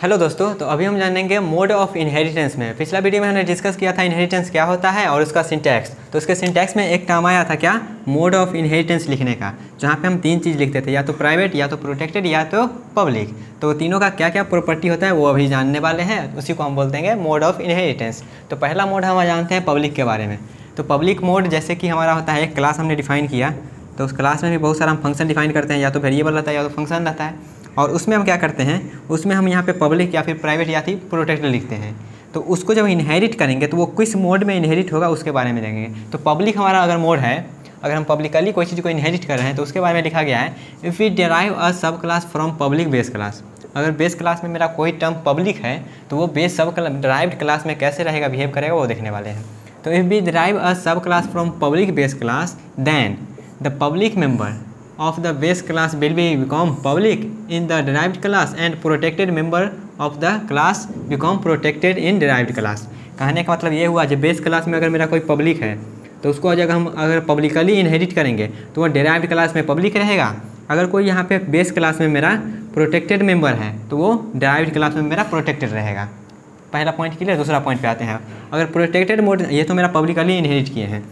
Hello दोस्तों, तो अभी हम जानेंगे मोड ऑफ इनहेरिटेंस में। पिछला वीडियो में हमने डिस्कस किया था इनहेरिटेंस क्या होता है और उसका सिंटैक्स। तो उसके सिंटैक्स में एक टर्म आया था क्या, मोड ऑफ इनहेरिटेंस लिखने का, जहाँ पे हम तीन चीज़ लिखते थे, या तो प्राइवेट, या तो प्रोटेक्टेड, या तो पब्लिक। तो तीनों का क्या क्या प्रॉपर्टी होता है वो अभी जानने वाले हैं, उसी को हम बोलते हैं मोड ऑफ इनहेरिटेंस। तो पहला मोड हम जानते हैं पब्लिक के बारे में। तो पब्लिक मोड जैसे कि हमारा होता है, एक क्लास हमने डिफाइन किया, तो उस क्लास में भी बहुत सारा हम फंक्शन डिफाइन करते हैं, या तो वेरिएबल रहता है या तो फंक्शन रहता है। और उसमें हम क्या करते हैं, उसमें हम यहाँ पे पब्लिक या फिर प्राइवेट या फिर प्रोटेक्टेड लिखते हैं। तो उसको जब इनहेरिट करेंगे तो वो किस मोड में इनहेरिट होगा उसके बारे में देखेंगे। तो पब्लिक हमारा अगर मोड है, अगर हम पब्लिकली कोई चीज़ को इनहेरिट कर रहे हैं तो उसके बारे में लिखा गया है, if we derive a sub class from public base class. अगर बेस क्लास में मेरा कोई टर्म पब्लिक है तो वो बेस सब डिराइव्ड क्लास में कैसे रहेगा, बिहेव करेगा, वो देखने वाले हैं। तो if we derive a sub class from public base class, then the public member of the base class will be become public in the derived class and protected member of the class become protected in derived class। कहने का मतलब ये हुआ, जब base class में अगर मेरा कोई पब्लिक है तो उसको अगर हम पब्लिकली इनहेरिट करेंगे तो वो डेराइव्ड क्लास में पब्लिक रहेगा। अगर कोई यहाँ पे बेस क्लास में मेरा प्रोटेक्टेड मेंबर है तो वो डेराइव्ड क्लास में मेरा प्रोटेक्टेड रहेगा। पहला पॉइंट क्लियर। दूसरा पॉइंट पे आते हैं। अगर प्रोटेक्टेड मोड, ये तो मेरा पब्लिकली इनहेरिट किए हैं,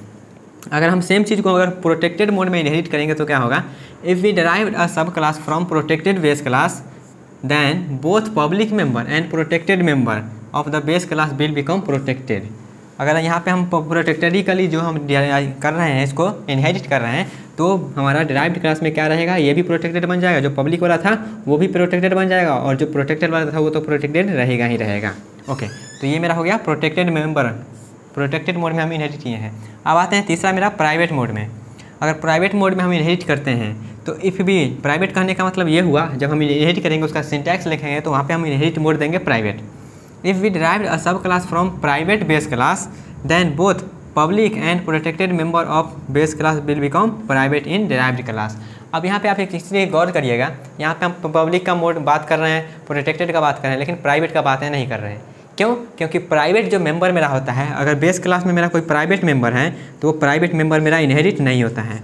अगर हम सेम चीज़ को अगर प्रोटेक्टेड मोड में इनहेरिट करेंगे तो क्या होगा, if we derived a sub class from protected base class, then both public member and protected member of the base class will become protected. अगर यहाँ पे हम प्रोटेक्टेडिकली जो हम कर रहे हैं, इसको इनहेरिट कर रहे हैं, तो हमारा डिराइव्ड क्लास में क्या रहेगा, ये भी प्रोटेक्टेड बन जाएगा, जो पब्लिक वाला था वो भी प्रोटेक्टेड बन जाएगा, और जो प्रोटेक्टेड वाला था वो तो प्रोटेक्टेड रहेगा ही रहेगा। ओके, तो ये मेरा हो गया प्रोटेक्टेड मेंबर, प्रोटेक्टेड मोड में हम इनहेरिट किए हैं। अब आते हैं तीसरा मेरा प्राइवेट मोड में। अगर प्राइवेट मोड में हम इनहेरिट करते हैं तो इफ़ भी प्राइवेट कहने का मतलब ये हुआ, जब हम इनहेरिट करेंगे उसका सिंटैक्स लिखेंगे तो वहाँ पे हम इनहेरिट मोड देंगे private. If we derived a sub class from private base class, then both public and protected member of base class will become private in derived class. अब यहाँ पे आप एक चीज़ गौर करिएगा, यहाँ पे हम पब्लिक का मोड बात कर रहे हैं, प्रोटेक्टेड का बात कर रहे हैं, लेकिन प्राइवेट का बातें नहीं कर रहे हैं। क्यों? क्योंकि प्राइवेट जो मेंबर मेरा होता है, अगर बेस क्लास में मेरा कोई प्राइवेट मेंबर है तो वो प्राइवेट मेंबर मेरा इनहेरिट नहीं होता है,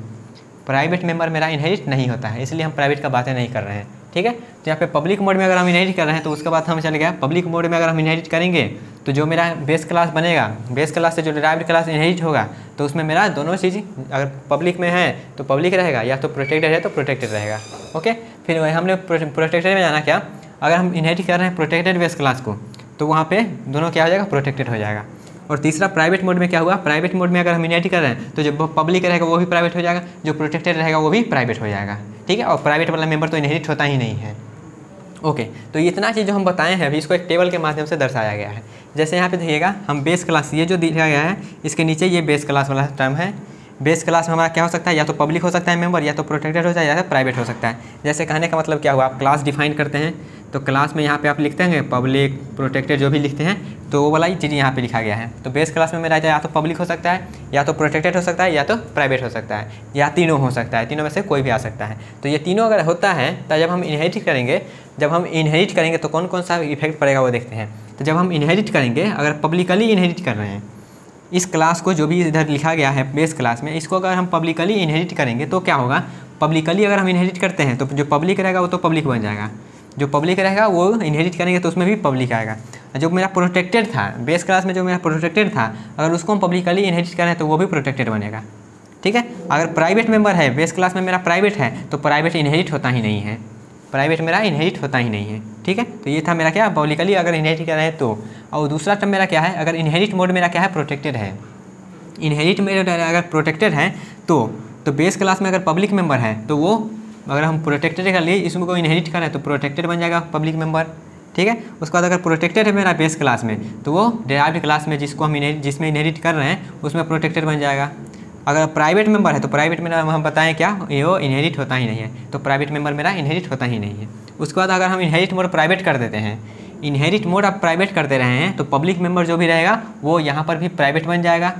प्राइवेट मेंबर मेरा इनहेरिट नहीं होता है, इसलिए हम प्राइवेट का बातें नहीं कर रहे हैं। ठीक है, तो यहाँ पे पब्लिक मोड में अगर हम इनहेरिट कर रहे हैं तो उसके बाद हम चल गया पब्लिक मोड में अगर हम इनहेरिट करेंगे तो जो मेरा बेस क्लास बनेगा, बेस क्लास से जो डिराइव्ड क्लास इनहेरिट होगा, तो उसमें मेरा दोनों चीज़, अगर पब्लिक में है तो पब्लिक रहेगा, या तो प्रोटेक्टेड है तो प्रोटेक्टेड रहेगा। ओके, फिर हमने प्रोटेक्टेड में जाना क्या, अगर हम इनहेरिट कर रहे हैं प्रोटेक्टेड बेस क्लास को तो वहाँ पे दोनों क्या हो जाएगा, प्रोटेक्टेड हो जाएगा। और तीसरा प्राइवेट मोड में क्या हुआ, प्राइवेट मोड में अगर हम इनहेरिट कर रहे हैं तो जो पब्लिक रहेगा वो भी प्राइवेट हो जाएगा, जो प्रोटेक्टेड रहेगा वो भी प्राइवेट हो जाएगा। ठीक है, और प्राइवेट वाला मेंबर तो इनहेरिट होता ही नहीं है। ओके, तो इतना चीज़ जो हम बताए हैं अभी, इसको एक टेबल के माध्यम से दर्शाया गया है। जैसे यहाँ पे देखिएगा, हम बेस क्लास, ये जो दिया गया है इसके नीचे ये बेस क्लास वाला टर्म है। बेस क्लास में हमारा क्या हो सकता है, या तो पब्लिक हो सकता है मेंबर, या तो प्रोटेक्टेड हो जाए, या तो प्राइवेट हो सकता है। जैसे कहने का मतलब क्या हुआ, आप क्लास डिफाइन करते हैं तो क्लास में यहाँ पे आप लिखते हैं पब्लिक, प्रोटेक्टेड, जो भी लिखते हैं तो वो वाला ही चीज़ यहाँ पे लिखा गया है। तो बेस क्लास में मेरा या तो पब्लिक हो सकता है, या तो प्रोटेक्टेड हो सकता है, या तो प्राइवेट हो सकता है, या तीनों हो सकता है, तीनों में से कोई भी आ सकता है। तो ये तीनों अगर होता है तो जब हम इनहेरिट करेंगे तो कौन कौन सा इफेक्ट पड़ेगा वो देखते हैं। तो जब हम इनहेरिट करेंगे, अगर पब्लिकली इनहेरिट कर रहे हैं इस क्लास को, जो भी इधर लिखा गया है बेस क्लास में, इसको अगर हम पब्लिकली इनहेरिट करेंगे तो क्या होगा, पब्लिकली अगर हम इनहेरिट करते हैं तो जो पब्लिक रहेगा वो तो पब्लिक बन जाएगा, जो पब्लिक रहेगा वो इनहेरिट करेंगे तो उसमें भी पब्लिक आएगा। जो मेरा प्रोटेक्टेड था बेस क्लास में, जो मेरा प्रोटेक्टेड था, अगर उसको हम पब्लिकली इनहेरिट करें तो वो भी प्रोटेक्टेड बनेगा। ठीक है, अगर प्राइवेट मेंबर है, बेस क्लास में मेरा प्राइवेट है, तो प्राइवेट इनहेरिट होता ही नहीं है, प्राइवेट मेरा इनहेरिट होता ही नहीं है। ठीक है, तो ये था मेरा क्या, पब्लिकली अगर इनहेरिट कर रहे हैं तो। और दूसरा टर्म मेरा क्या है, अगर इनहेरिट मोड मेरा क्या है, प्रोटेक्टेड है। इनहेरिट मेरा अगर प्रोटेक्टेड है तो बेस क्लास में अगर पब्लिक मेंबर है तो वो, अगर हम प्रोटेक्टेड कर लिए इसमें को इनहेरिट करें तो प्रोटेक्टेड बन जाएगा पब्लिक मेंबर। ठीक है, उसके बाद अगर प्रोटेक्टेड है मेरा बेस क्लास में तो वो डिराइव्ड क्लास में जिसको हम जिसमें इनहेरिट कर रहे हैं उसमें प्रोटेक्टेड बन जाएगा। अगर प्राइवेट मेंबर है तो प्राइवेट में हम बताएं क्या, ये वो इनहेरिट होता ही नहीं है, तो प्राइवेट मेंबर मेरा इनहेरिट होता ही नहीं है। उसके बाद अगर हम इनहेरिट मोड प्राइवेट कर देते हैं, इनहेरिट मोड आप प्राइवेट कर दे रहे हैं तो पब्लिक मेंबर जो भी रहेगा वो यहाँ पर भी प्राइवेट बन जाएगा,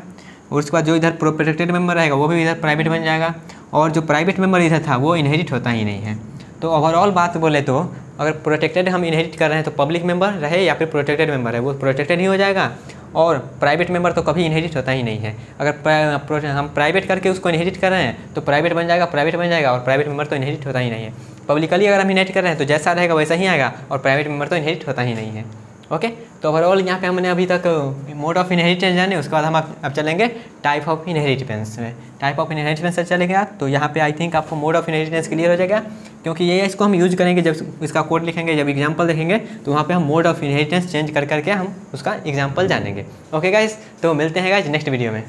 और उसके बाद जो इधर प्रोटेक्टेड मेंबर रहेगा वो भी इधर प्राइवेट बन जाएगा, और जो प्राइवेट मेंबर इधर था वो इनहेरिट होता ही नहीं है। तो ओवरऑल बात बोले तो अगर प्रोटेक्टेड हम इनहेरिट कर रहे हैं तो पब्लिक मेंबर रहे या फिर प्रोटेक्टेड मेंबर है वो प्रोटेक्टेड ही हो जाएगा, और प्राइवेट मेंबर तो कभी इनहेरिट होता ही नहीं है। अगर हम प्राइवेट करके उसको इनहेरिट कर रहे हैं तो प्राइवेट बन जाएगा, और प्राइवेट मेंबर तो इनहेरिट होता ही नहीं है। पब्लिकली अगर हम इनहेरिट कर रहे हैं तो जैसा रहेगा वैसा ही आएगा, और प्राइवेट मेंबर तो इनहेरिट होता ही नहीं है। ओके, तो ओवरऑल यहाँ पे हमने अभी तक मोड ऑफ इनहेरिटेंस जाने, उसके बाद हम अब चलेंगे टाइप ऑफ इनहेरिटेंस में। टाइप ऑफ इनहेरिटेंस से चलेंगे आप, तो यहाँ पे आई थिंक आपको मोड ऑफ इनहेरिटेंस क्लियर हो जाएगा, क्योंकि ये इसको हम यूज करेंगे जब इसका कोड लिखेंगे, जब एग्जांपल देखेंगे तो वहाँ पे हम मोड ऑफ इनहेरिटेंस चेंज कर करके हम उसका एग्जांपल जानेंगे। ओके गाइस, तो मिलते हैं गाइस नेक्स्ट वीडियो में।